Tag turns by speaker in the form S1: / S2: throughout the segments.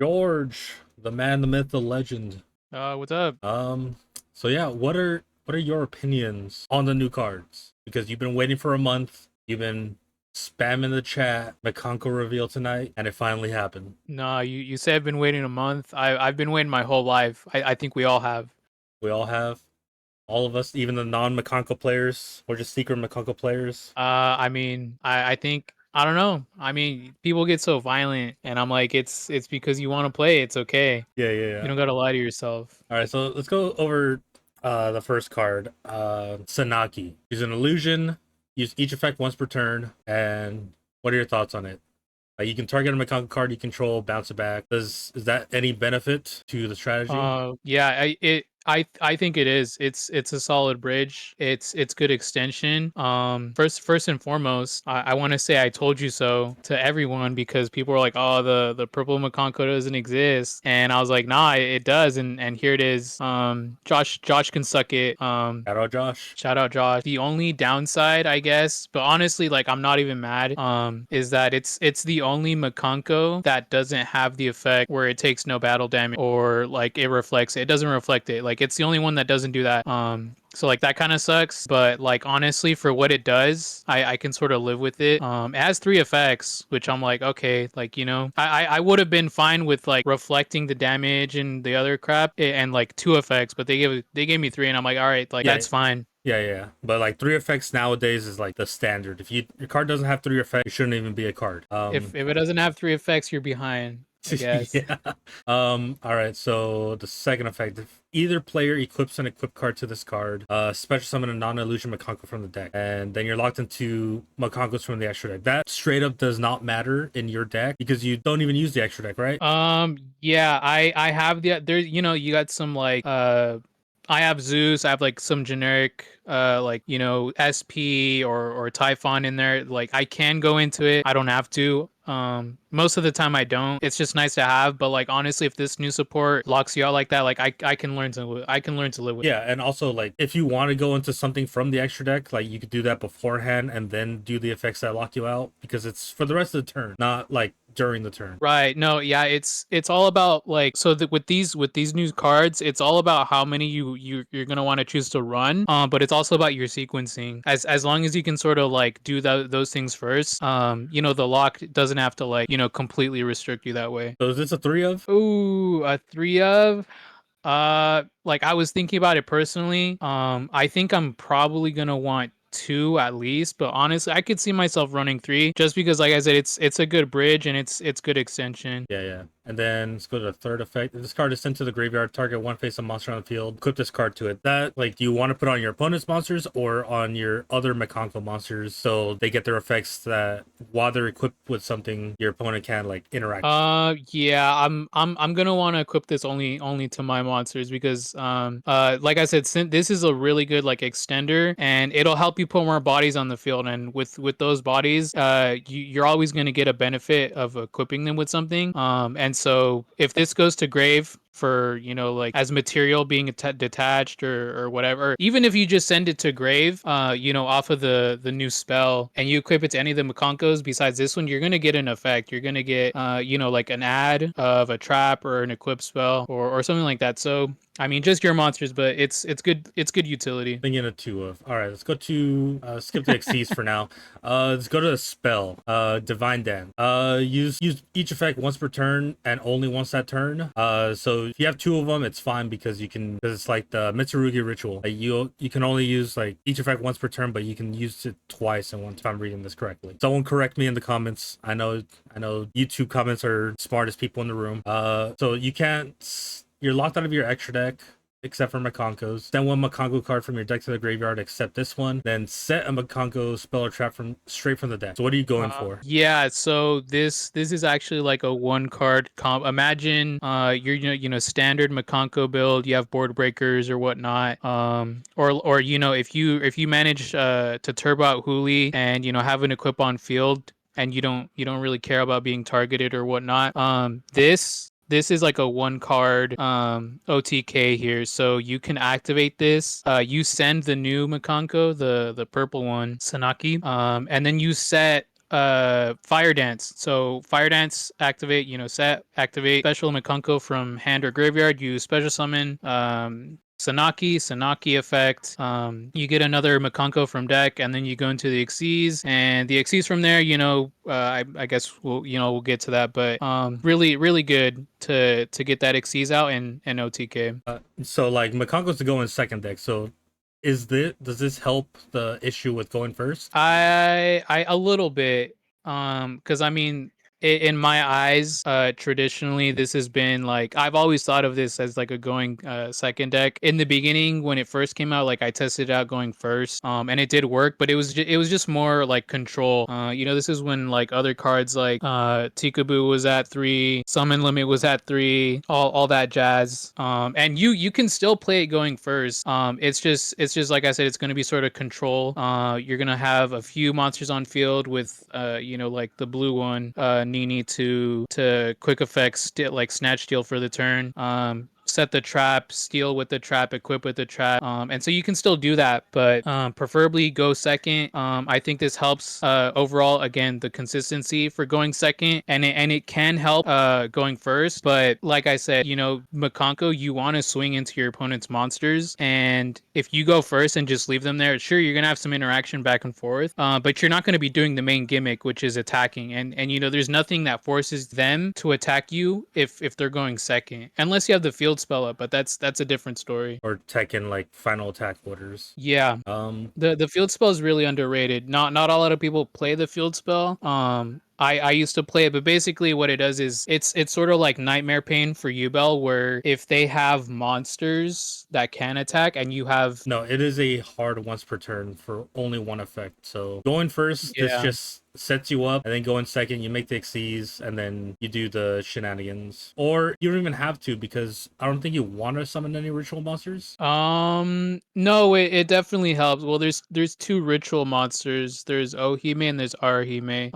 S1: George, the man, the myth, the legend.
S2: What's up?
S1: Um, so yeah, what are your opinions on the new cards? Because you've been waiting for a month, you've been spamming the chat, Mikanko reveal tonight, and it finally happened.
S2: No, you say I've been waiting a month. I've been waiting my whole life. I think we all have.
S1: We all have, all of us, even the non-Mikanko players, or just secret Mikanko players.
S2: I mean, I think I don't know. I mean, people get so violent, and I'm like, it's because you want to play. It's okay.
S1: Yeah, yeah,
S2: You
S1: yeah.
S2: don't gotta lie to yourself.
S1: All right, so let's go over the first card, Sanaki. Use an illusion, use each effect once per turn, and what are your thoughts on it? You can target a Mikanko card you control, bounce it back. Is that any benefit to the strategy?
S2: Yeah, I think it is. It's a solid bridge. It's good extension. First and foremost, I want to say I told you so to everyone because people were like, "Oh, the purple Makonko doesn't exist," and I was like, "Nah, it does." And here it is. Josh can suck it.
S1: Shout out Josh.
S2: Shout out Josh. The only downside, I guess, but honestly, like I'm not even mad, is that it's the only Makanko that doesn't have the effect where it takes no battle damage or like it doesn't reflect it. Like it's the only one that doesn't do that. So like that kind of sucks, but like honestly, for what it does, I can sort of live with it. It has three effects, which I'm like, okay, like I would have been fine with like reflecting the damage and the other crap and like two effects, but they gave me three, and I'm like, all right, like
S1: Yeah,
S2: that's fine.
S1: yeah. But like three effects nowadays is like the standard. If your card doesn't have three effects, it shouldn't even be a card.
S2: If it doesn't have three effects, you're behind, I guess.
S1: Yeah. All right. So the second effect: if either player equips an equip card to this card, special summon a non-illusion Makanko from the deck, and then you're locked into Makankos from the extra deck. That straight up does not matter in your deck because you don't even use the extra deck, right?
S2: Yeah, I have there. You got some like I have Zeus. I have like some generic like SP or Typhon in there. Like I can go into it. I don't have to. Most of the time I don't. It's just nice to have. But like honestly, if this new support locks you out like that, like I can learn to live with.
S1: Yeah, and also like if you want to go into something from the extra deck, like you could do that beforehand and then do the effects that lock you out because it's for the rest of the turn, not like during the turn.
S2: Right. No, yeah, it's all about like so that with these new cards, it's all about how many you're gonna want to choose to run. But it's also about your sequencing. As long as you can sort of like do those things first, the lock doesn't have to like completely restrict you that way.
S1: So is this a three of?
S2: Ooh, a three of. Like I was thinking about it personally. I think I'm probably gonna want two at least, but honestly, I could see myself running three just because, like I said, it's a good bridge and it's good extension.
S1: Yeah, yeah. And then let's go to the third effect. If this card is sent to the graveyard, target one face of monster on the field, equip this card to it. That, like, do you want to put on your opponent's monsters or on your other Mikanko monsters so they get their effects that while they're equipped with something, your opponent can, like, interact?
S2: Yeah, I'm gonna want to equip this only to my monsters because, like I said, since this is a really good like extender and it'll help you put more bodies on the field, and with those bodies, you're always gonna get a benefit of equipping them with something. And so if this goes to grave for like as material being detached or whatever, even if you just send it to grave off of the new spell and you equip it to any of the Makankos besides this one, you're gonna get an effect. You're gonna get like an add of a trap or an equip spell or something like that. So I mean, just your monsters, but it's good utility.
S1: Thinking a two of. All right, let's go to skip the Xyz for now. Let's go to the spell. Divine Dan. Use each effect once per turn and only once that turn. So if you have two of them, it's fine because you can because it's like the Mitsurugi ritual. Like you can only use like each effect once per turn, but you can use it twice in one. If I'm reading this correctly, someone correct me in the comments. I know YouTube comments are smartest people in the room. So you can't. You're locked out of your extra deck, except for Makankos. Send one Makanko card from your deck to the graveyard, except this one. Then set a Makanko spell or trap from straight from the deck. So what are you going for?
S2: Yeah, so this is actually like a one card comp. Imagine you're standard Makanko build, you have board breakers or whatnot. Or if you manage to turbo out Huli and have an equip on field and you don't really care about being targeted or whatnot. This is like a one card OTK here, so you can activate this. You send the new Makanko, the purple one, Sanaki, and then you set Fire Dance. So Fire Dance activate, set activate special Mikanko from hand or graveyard. You special summon Sanaki effect. You get another Mikanko from deck, and then you go into the Xyz, and the Xyz from there, I guess we'll get to that, but really good to get that Xyz out in OTK.
S1: So like Makongo's to go in second deck. So does this help the issue with going first?
S2: I a little bit, because I mean, in my eyes, traditionally this has been like I've always thought of this as like a going second deck. In the beginning, when it first came out, like I tested it out going first, and it did work, but it was just more like control. This is when like other cards like Tikaboo was at 3, Summon Limit was at 3, all that jazz. And you can still play it going first. It's just like I said, it's going to be sort of control. You're gonna have a few monsters on field with like the blue one, Nini to quick effects, like Snatch Steal for the turn. Set the trap, steal with the trap, equip with the trap. And so you can still do that, but preferably go second. I think this helps overall, again, the consistency for going second, and it can help going first. But like I said, Mikanko, you want to swing into your opponent's monsters, and if you go first and just leave them there, sure, you're gonna have some interaction back and forth, but you're not going to be doing the main gimmick, which is attacking. And there's nothing that forces them to attack you if they're going second, unless you have the field spell up, but that's a different story.
S1: Or Tekken like final attack orders?
S2: Yeah. The field spell is really underrated. Not a lot of people play the field spell. I used to play it, but basically what it does is it's sort of like Nightmare Pain for Yubel, where if they have monsters that can attack and you have
S1: No, it is a hard once per turn for only one effect. So going first, this
S2: yeah.
S1: just sets you up, and then going second, you make the Xyz, and then you do the shenanigans. Or you don't even have to, because I don't think you want to summon any ritual monsters.
S2: No, it definitely helps. Well, there's two ritual monsters. There's Ohime and there's Arahime.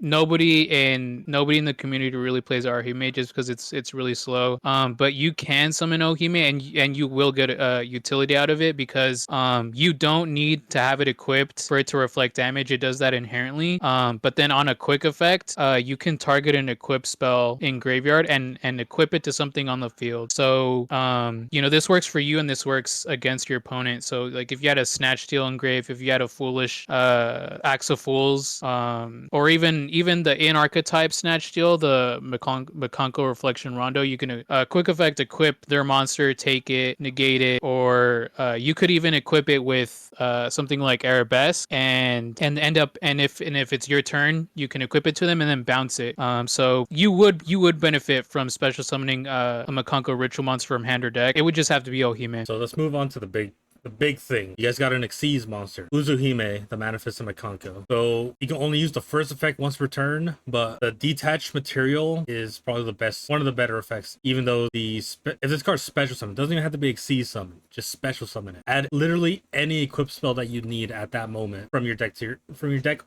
S2: Nobody in the community really plays Arahime just because it's really slow. But you can summon Ohime, and you will get utility out of it, because you don't need to have it equipped for it to reflect damage. It does that inherently. But then on a quick effect, you can target an equip spell in graveyard and equip it to something on the field. So this works for you and this works against your opponent. So like if you had a Snatch Steal engrave, if you had a Foolish Axe of Fools, or even the in archetype Snatch Steal, the Mikanko Reflection Rondo, you can quick effect equip their monster, take it, negate it, or you could even equip it with something like Arabesque and end up, and if it's your turn, you can equip it to them and then bounce it. So you would benefit from special summoning a Mikanko ritual monster from hand or deck. It would just have to be Ohime.
S1: So let's move on to the big thing. You guys got an Xyz monster, Uzuhime, the Manifest of Mikanko. So you can only use the first effect once per turn, but the detached material is probably one of the better effects. Even though if this card's special summon, it doesn't even have to be Xyz summon, just special summon it. Add literally any equip spell that you need at that moment from your deck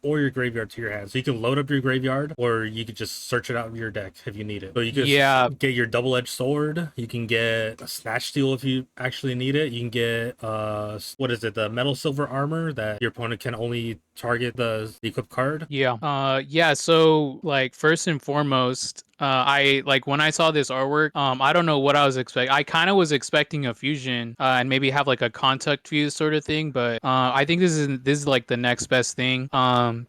S1: or your graveyard to your hand. So you can load up your graveyard, or you could just search it out of your deck if you need it. So you can get your double-edged sword. You can get a Snatch Steal if you actually need it. You can get what is it, the metal silver armor that your opponent can only target the equipped card.
S2: Yeah, so like first and foremost, I like when I saw this artwork, I don't know what I was expecting. I kind of was expecting a fusion, and maybe have like a contact fuse sort of thing, but I think this is like the next best thing.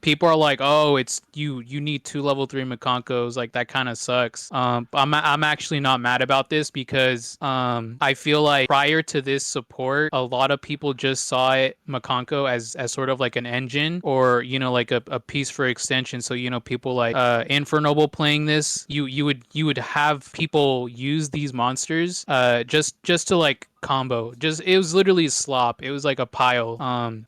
S2: People are like, oh, it's you need 2 level 3 Mikankos, like that kind of sucks. I'm actually not mad about this, because I feel like prior to this support, a lot of people just saw it Mikanko as sort of like an engine, or like a piece for extension. So people like Infernoble playing this, you would have people use these monsters just to like combo. Just it was literally slop. It was like a pile.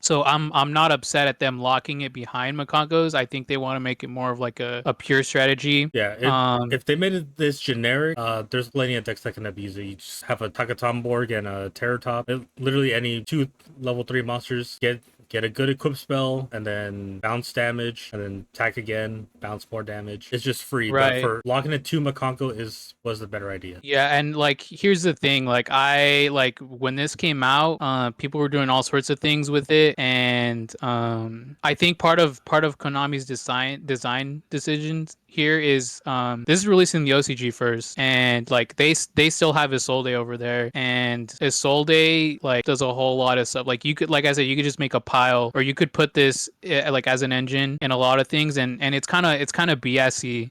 S2: So I'm not upset at them locking it behind Mikankos. I think they want to make it more of like a pure strategy.
S1: Yeah, if they made it this generic, there's plenty of decks that can abuse it. You just have a Takatomborg and a Terratop. Literally any 2 level 3 monsters get get a good equip spell, and then bounce damage, and then attack again, bounce more damage. It's just free, but
S2: Right.
S1: for locking it to Mikanko was the better idea.
S2: Yeah, and like here's the thing, like I like when this came out, people were doing all sorts of things with it, and I think part of Konami's design decisions here is this is releasing the OCG first, and like they still have Isolde over there, and Isolde like does a whole lot of stuff. Like you could, like I said, you could just make a pile, or you could put this like as an engine in a lot of things, and it's kind of BSy.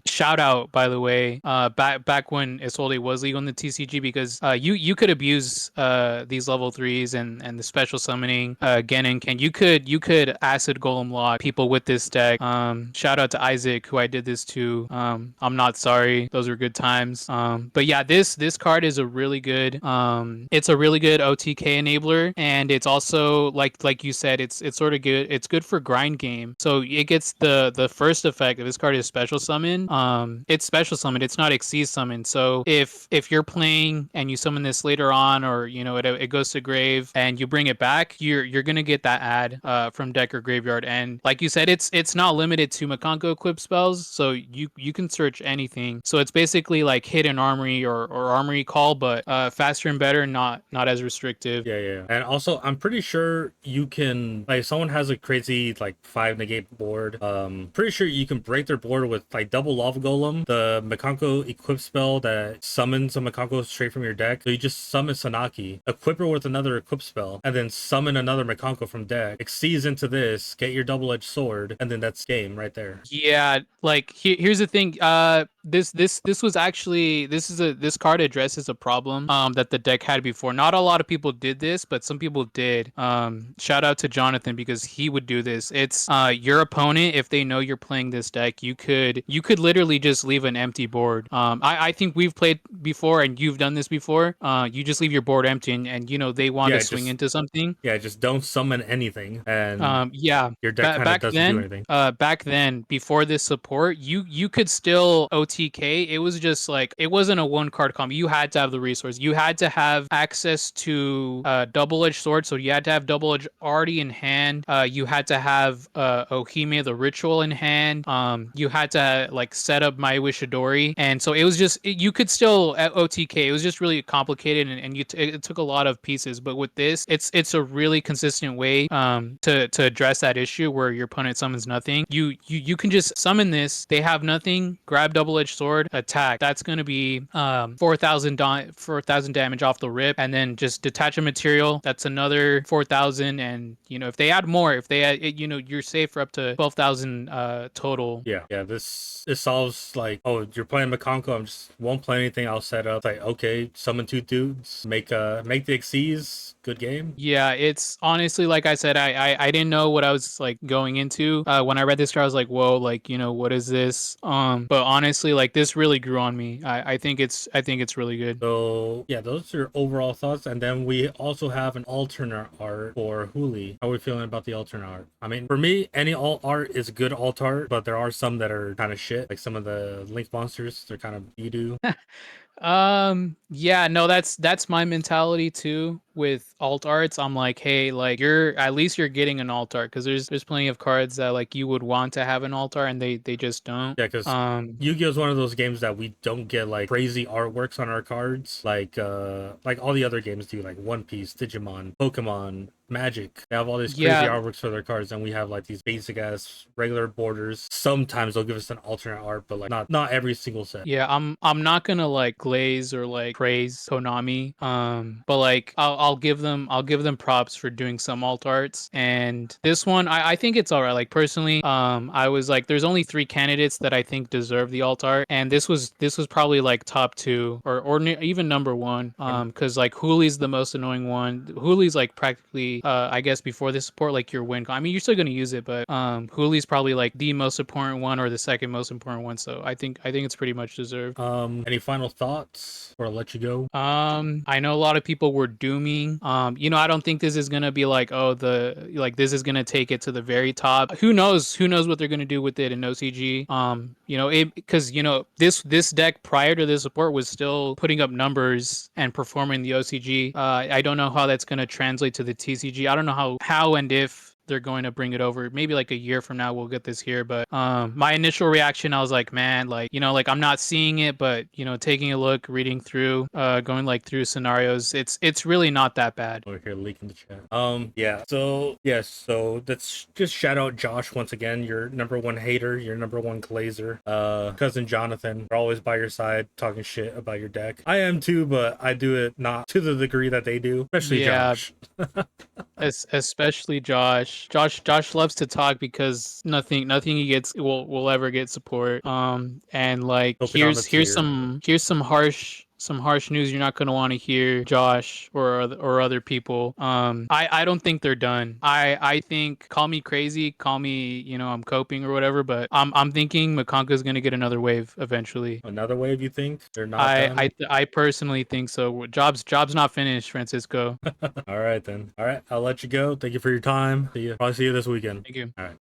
S2: Shout out by the way, back when Isolde was legal in the TCG, because you could abuse these level threes and the special summoning Genin can you could acid golem lock people with this deck. Shout out to Isaac who I did this to. I'm not sorry. Those were good times. But yeah, this card is a really good it's a really good OTK enabler, and it's also like you said, it's sort of good. It's good for grind game. So it gets the first effect of this card is special summon. It's special summon. It's not exceed summon. So if you're playing and you summon this later on, or it goes to grave and you bring it back, you're gonna get that ad from deck or graveyard. And like you said, it's not limited to Mikanko equip spells, so you can search anything. So it's basically like hidden armory or armory call, but faster and better, not as restrictive.
S1: Yeah, yeah. And also, I'm pretty sure you can, like, if someone has a crazy, like, 5 negate board, pretty sure you can break their board with, like, double Lava Golem, the Mikanko equip spell that summons a Mikanko straight from your deck. So you just summon Sanaki, equip her with another equip spell, and then summon another Mikanko from deck, exceeds into this, get your double-edged sword, and then that's game right there.
S2: Yeah, like here's the thing. This was actually this card addresses a problem that the deck had before. Not a lot of people did this, but some people did. Shout out to Jonathan because he would do this. It's your opponent, if they know you're playing this deck, you could literally just leave an empty board. I think we've played before and you've done this before. You just leave your board empty, and they want
S1: Yeah,
S2: to swing
S1: just
S2: into something.
S1: yeah, just don't summon anything, and
S2: Yeah.
S1: your deck kind of doesn't do anything.
S2: Back then, before this support, you could still OTK. It was just like it wasn't a one card combo. You had to have the resource. You had to have access to double edged sword. So you had to have double edge already in hand. You had to have Ohime the ritual in hand. You had to like set up My Wishidori, and so it was just you could still OTK. It was just really complicated, and it took a lot of pieces. But with this, it's a really consistent way to address that issue where your opponent summons nothing. You can just summon this. They have nothing. Grab double edged sword, attack. That's gonna be 4,000 damage off the rip, and then just detach a material. That's another 4,000, and if they add more, if they add, you're safe for up to 12,000 total.
S1: Yeah, yeah. This solves like, oh, you're playing Mikanko. I'm just won't play anything. I'll set up like, okay, summon 2 dudes, make the Xyz. Good game.
S2: Yeah, it's honestly like I said, I didn't know what I was like going into. When I read this card, I was like, whoa, like what is this? But honestly, like this really grew on me. I think it's really good.
S1: So yeah, those are your overall thoughts, and then we also have an alternate art for Huli. How are we feeling about the alternate art? I mean, for me, any alt art is good alt art, but there are some that are kind of shit. Like some of the Link monsters, they're kind of doo.
S2: Yeah, no, that's my mentality too with alt arts. I'm like, hey, like you're getting an alt art, because there's plenty of cards that like you would want to have an alt art and they just don't.
S1: Yeah, because Yu-Gi-Oh is one of those games that we don't get like crazy artworks on our cards, like all the other games do, like One Piece, Digimon, Pokemon, Magic. They have all these crazy
S2: Yeah,
S1: artworks for their cards, and we have like these basic ass regular borders. Sometimes they'll give us an alternate art, but like not every single set.
S2: yeah, I'm not gonna like glaze or like praise Konami. But like I'll give them props for doing some alt arts. And this one I think it's all right. Like personally, I was like there's only 3 candidates that I think deserve the alt art, and this was probably like top 2 or even number 1. Because like Hooli's the most annoying one. Hooli's like practically I guess before this support, like your win. I mean, you're still gonna use it, but Hooli's probably like the most important one or the second most important one. So I think it's pretty much deserved.
S1: Any final thoughts, or I'll let you go?
S2: I know a lot of people were dooming timing. I don't think this is gonna be like, oh, this is gonna take it to the very top. Who knows? Who knows what they're gonna do with it in OCG? Because this deck prior to this support was still putting up numbers and performing the OCG. I don't know how that's gonna translate to the TCG. I don't know how and if they're going to bring it over. Maybe like a year from now we'll get this here. But my initial reaction, I was like, man, like I'm not seeing it, but taking a look, reading through, going like through scenarios, it's really not that bad.
S1: Over here leaking the chat. Yeah. So yes. So let's just shout out Josh once again. Your number one hater, your number one glazer. Cousin Jonathan, we're always by your side talking shit about your deck. I am too, but I do it not to the degree that they do. Especially Josh.
S2: Especially Josh. Josh loves to talk because nothing he gets will ever get support. And like here's some harsh news you're not going to want to hear, Josh or other people. I don't think they're done. I think, call me crazy, call me I'm coping or whatever, but I'm thinking Mikanko is going to get another wave eventually.
S1: Another wave, you think? They're not done?
S2: I personally think so. Job's not finished, Francisco.
S1: All right then. All right, I'll let you go. Thank you for your time. See you. Probably see you this weekend.
S2: Thank you.
S1: All right.